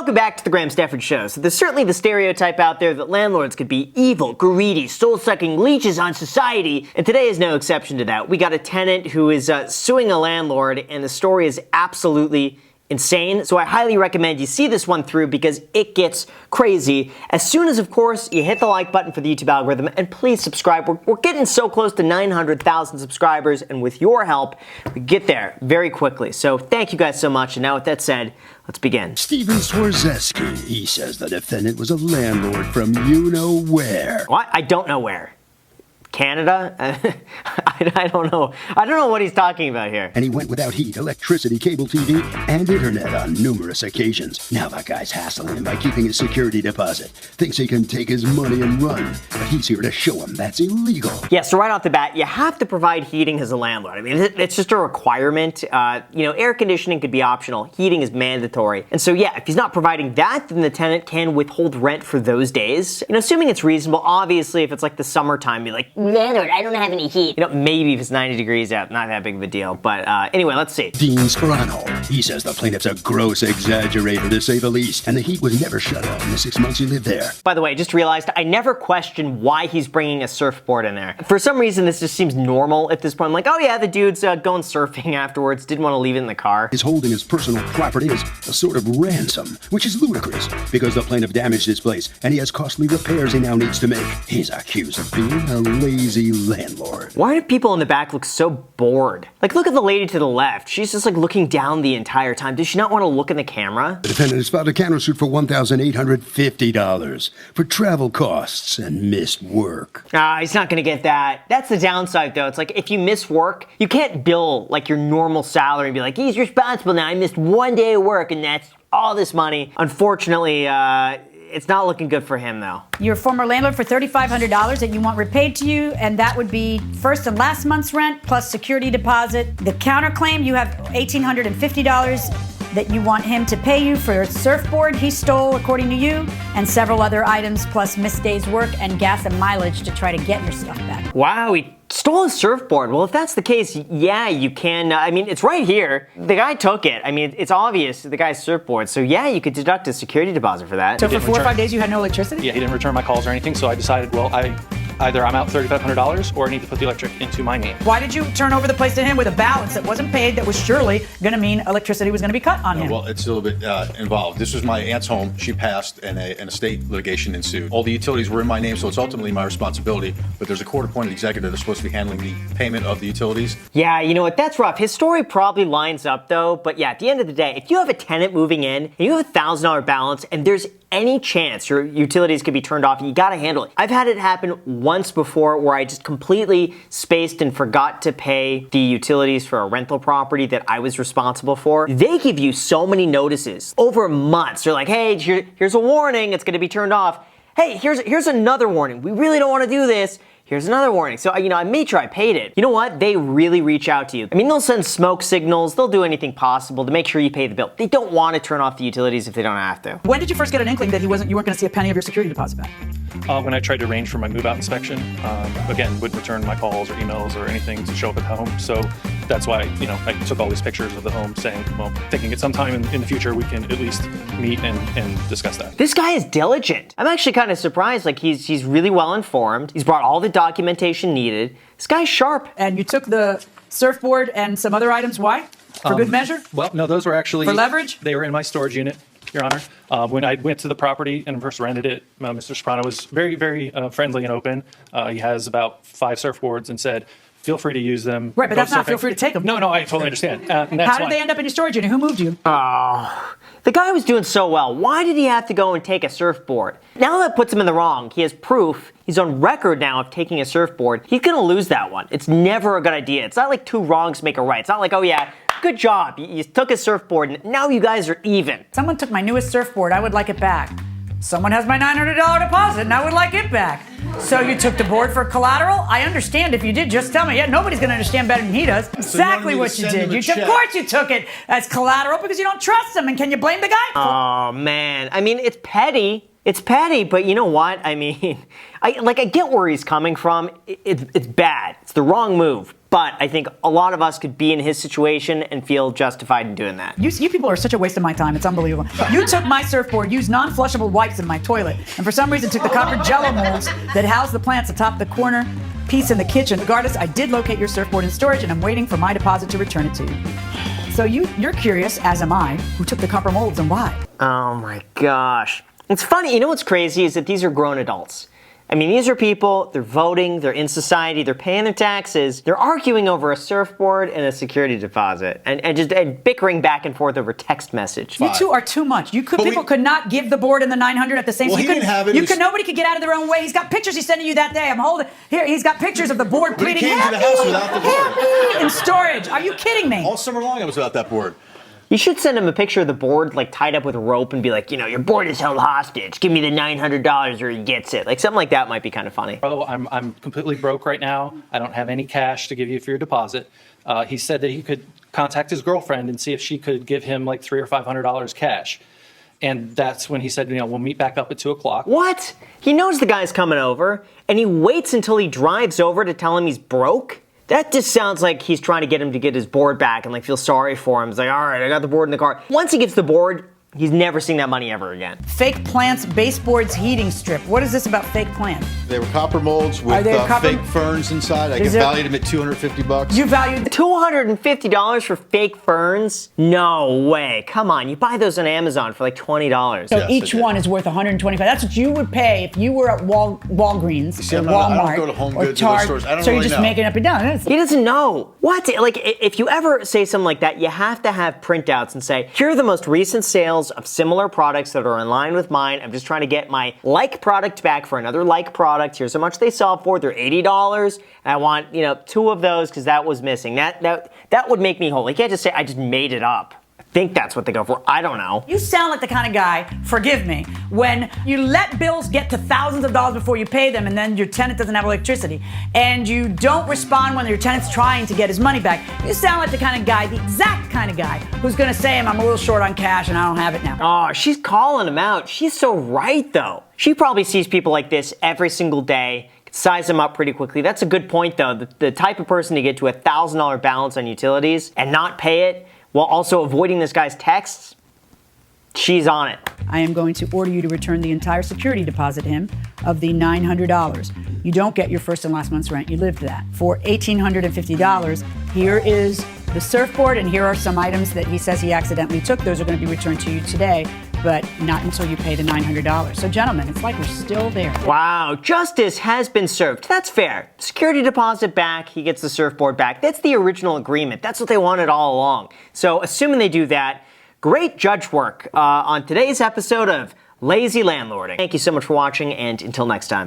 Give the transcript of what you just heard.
Welcome back to the Graham Stephan Show. So there's certainly the stereotype out there that landlords could be evil, greedy, soul-sucking leeches on society, and today is no exception to that. We got a tenant who is suing a landlord, and the story is absolutely insane. So I highly recommend you see this one through because it gets crazy. As soon as, of course, you hit the like button for the YouTube algorithm, and please subscribe. We're getting so close to 900,000 subscribers, and with your help, we get there very quickly. So thank you guys so much. And now with that said, let's begin. Steven Swarzeski, he says the defendant was a landlord from you-know-where. What? I don't know where. Canada? I don't know. I don't know what he's talking about here. And he went without heat, electricity, cable TV, and internet on numerous occasions. Now that guy's hassling him by keeping his security deposit. Thinks he can take his money and run. But he's here to show him that's illegal. Yeah, so right off the bat, you have to provide heating as a landlord. I mean, it's just a requirement. Air conditioning could be optional. Heating is mandatory. And so, yeah, if he's not providing that, then the tenant can withhold rent for those days. Assuming it's reasonable. Obviously, if it's like the summertime, you're like, landlord, I don't have any heat. Maybe if it's 90 degrees out, not that big of a deal. But anyway, let's see. Dean Sperano, he says the plaintiff's a gross exaggerator, to say the least, and the heat was never shut off in the 6 months he lived there. By the way, I just realized I never questioned why he's bringing a surfboard in there. For some reason, this just seems normal at this point. I'm like, oh yeah, the dude's going surfing afterwards, didn't want to leave it in the car. He's holding his personal property as a sort of ransom, which is ludicrous, because the plaintiff damaged his place, and he has costly repairs he now needs to make. He's accused of being a lazy landlord. Why do people in the back look so bored? Like, look at the lady to the left. She's just like looking down the entire time. Does she not want to look in the camera? The defendant has filed a countersuit for $1,850 for travel costs and missed work. He's not gonna get that. That's the downside though. It's like if you miss work, you can't bill like your normal salary and be like, he's responsible now. I missed 1 day of work and that's all this money. Unfortunately, it's not looking good for him, though. Your former landlord for $3,500 that you want repaid to you, and that would be first and last month's rent plus security deposit. The counterclaim, you have $1,850 that you want him to pay you for a surfboard he stole, according to you, and several other items plus missed days' work and gas and mileage to try to get your stuff back. Wow, he stole a surfboard. Well, if that's the case, yeah, you can. It's right here. The guy took it. It's obvious the guy's surfboard. So yeah, you could deduct a security deposit for that. So for 4 or 5 days you had no electricity? Yeah, he didn't return my calls or anything, so I decided, well, either I'm out $3,500 or I need to put the electric into my name. Why did you turn over the place to him with a balance that wasn't paid that was surely going to mean electricity was going to be cut on him? Well, it's a little bit involved. This was my aunt's home. She passed and an estate litigation ensued. All the utilities were in my name, so it's ultimately my responsibility, but there's a court-appointed executive that's supposed to be handling the payment of the utilities. Yeah, you know what, that's rough. His story probably lines up though, but yeah, at the end of the day, if you have a tenant moving in and you have a $1,000 balance and there's any chance your utilities could be turned off, you gotta handle it. I've had it happen once before where I just completely spaced and forgot to pay the utilities for a rental property that I was responsible for. They give you so many notices over months. They're like, hey, here's a warning, it's gonna be turned off. Hey, here's another warning. We really don't wanna do this. Here's another warning. So, I made sure I paid it. You know what? They really reach out to you. They'll send smoke signals. They'll do anything possible to make sure you pay the bill. They don't want to turn off the utilities if they don't have to. When did you first get an inkling that you weren't going to see a penny of your security deposit back? When I tried to arrange for my move-out inspection, again, wouldn't return my calls or emails or anything to show up at the home. So that's why, I took all these pictures of the home saying, well, thinking at some time in the future we can at least meet and discuss that. This guy is diligent. I'm actually kind of surprised. Like, he's really well informed. He's brought all the documentation needed. This guy's sharp. And you took the surfboard and some other items. Why? For good measure? Well, no, those were actually... For leverage? They were in my storage unit, Your Honor. When I went to the property and first rented it, Mr. Soprano was very, very friendly and open. He has about 5 surfboards and said, feel free to use them. Right, but that's not feel free to take them. No, I totally understand. And that's How did they end up in your storage unit? Who moved you? The guy was doing so well. Why did he have to go and take a surfboard? Now that puts him in the wrong. He has proof. He's on record now of taking a surfboard. He's gonna lose that one. It's never a good idea. It's not like 2 wrongs make a right. It's not like, oh yeah, good job. You took a surfboard and now you guys are even. Someone took my newest surfboard. I would like it back. Someone has my $900 deposit and I would like it back. So you took the board for collateral? I understand if you did, just tell me. Yeah, nobody's going to understand better than he does. Exactly what you did. Of course you took it as collateral because you don't trust him. And can you blame the guy? Oh, man. It's petty. It's petty, but you know what? I get where he's coming from. It's bad. It's the wrong move. but I think a lot of us could be in his situation and feel justified in doing that. You people are such a waste of my time. It's unbelievable. You took my surfboard, used non-flushable wipes in my toilet, and for some reason took the copper Jello molds that house the plants atop the corner piece in the kitchen. Regardless, I did locate your surfboard in storage, and I'm waiting for my deposit to return it to you. So you're curious, as am I, who took the copper molds and why. Oh my gosh. It's funny, you know what's crazy is that these are grown adults. I mean, these are people, they're voting, they're in society, they're paying their taxes, they're arguing over a surfboard and a security deposit, and just bickering back and forth over text message. You two are too much. People could not give the board and the 900 at the same time. Well, he didn't have it. Nobody could get out of their own way. He's got pictures he's sending you that day. I'm holding here. He's got pictures of the board But he pleading. came to the house without the board. Help me in storage. Are you kidding me? All summer long I was without that board. You should send him a picture of the board, like, tied up with a rope and be like, your board is held hostage. Give me the $900 or he gets it. Like, something like that might be kind of funny. Oh, I'm completely broke right now. I don't have any cash to give you for your deposit. He said that he could contact his girlfriend and see if she could give him like $300 or $500 cash. And that's when he said, we'll meet back up at 2:00. What? He knows the guy's coming over, and he waits until he drives over to tell him he's broke? That just sounds like he's trying to get him to get his board back and, like, feel sorry for him. He's like, all right, I got the board in the car. Once he gets the board, he's never seeing that money ever again. Fake plants, baseboards, heating strip. What is this about fake plants? They were copper molds with fake ferns inside. I valued them at $250. You valued $250 for fake ferns? No way. Come on, you buy those on Amazon for like $20. So Yes, each I did. one is worth $125. That's what you would pay if you were at Walgreens See, or I Walmart don't go to Home or Goods or those Target. stores. I don't so really you're just know. making it up and down. That's- He doesn't know. What? Like, if you ever say something like that, you have to have printouts and say, here are the most recent sales of similar products that are in line with mine. I'm just trying to get my like product back for another like product. Here's how much they sell for. They're $80. And I want, 2 of those because that was missing. That would make me whole. You can't just say, I just made it up. I think that's what they go for. I don't know. You sound like the kind of guy, forgive me, when you let bills get to thousands of dollars before you pay them and then your tenant doesn't have electricity and you don't respond when your tenant's trying to get his money back. You sound like the kind of guy, the exact kind of guy who's going to say, I'm a little short on cash and I don't have it now. Oh, she's calling him out. She's so right, though. She probably sees people like this every single day, size them up pretty quickly. That's a good point, though. The type of person to get to a $1,000 balance on utilities and not pay it while also avoiding this guy's texts, she's on it. I am going to order you to return the entire security deposit to him of the $900. You don't get your first and last month's rent. You lived that. For $1,850, here is the surfboard, and here are some items that he says he accidentally took. Those are going to be returned to you today, but not until you pay the $900. So, gentlemen, it's like we're still there. Wow, justice has been served. That's fair. Security deposit back, he gets the surfboard back. That's the original agreement. That's what they wanted all along. So, assuming they do that, great judge work on today's episode of Lazy Landlording. Thank you so much for watching, and until next time.